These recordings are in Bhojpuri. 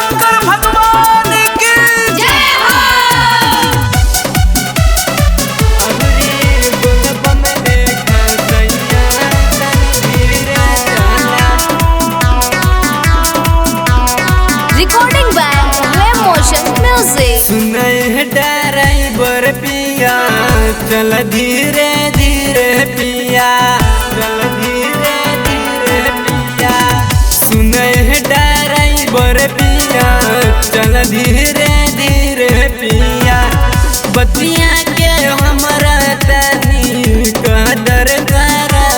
शंकर भगवान की जय हो। Recording by Motion Music. सुनय ड्राइवर पिया चल धीरे धीरे पिया, चल धीरे धीरे पिया। सुनय ड्राइवर पिया चल धीरे धीरे पिया। बतिया के हमरा तनी कदर करा,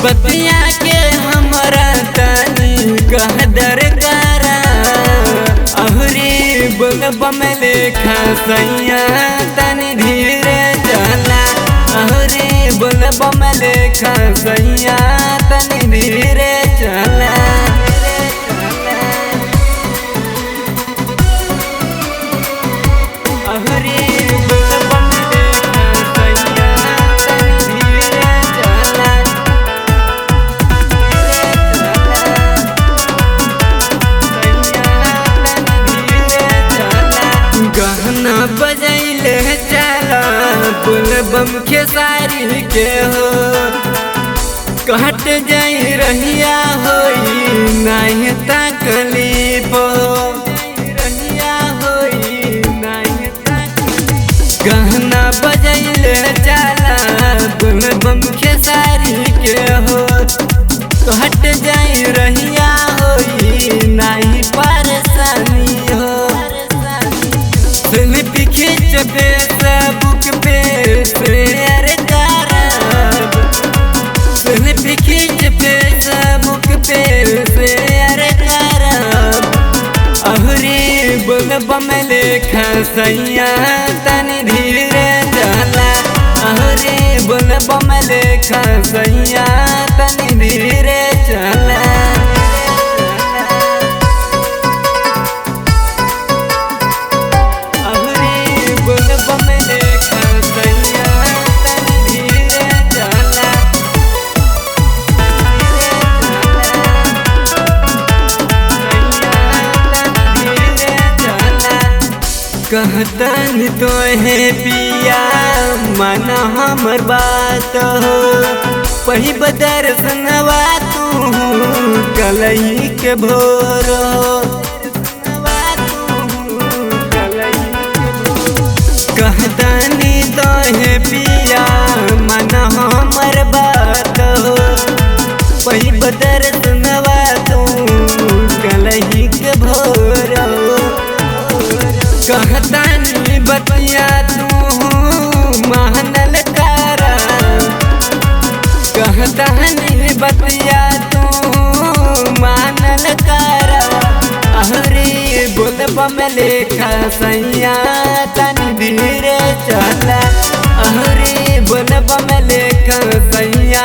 बतिया के हमरा तनी कदर करा। अहुरी बोल बमले खसैया तनी धीरे चला, अहुरी बोल बमले खसैया तनी धीरे चला। अहुरी बोल बमले खसैया तनी धीरे चला। गहना बजैले चला बोल बम के सारी के हो। कट जाई रहिया होई नहीं तकलीफ, रहिया होई नहीं तकलीफ। गहना बजैले चला बोल बम के सारी के हो। कट जाई रहिया होई नहीं परेशानी हो। सेल्फी खींच फेसबुक पे शेयर करब, सेल्फी खींच फेसबुक पे शेयर करब। अहुरी बोल बमले खसैया तनी धीरे चला, अहुरी बोल बमले खसैया तनी धीरे चला। कहतन तो है पिया माना हमर बात हो। पही बदर्शनवा तू कलई के भोर हो। कहतनी तो है पिया माना हमर बात हो। पही बदर्शनवा तू कलई के भोर हो। कहतनी बतिया तू मानल करा, कहतनी बतिया तू मानल करा। अहुरी बोल बमले खसैया तनी धीरे चला, अहुरी बोल बमले खसैया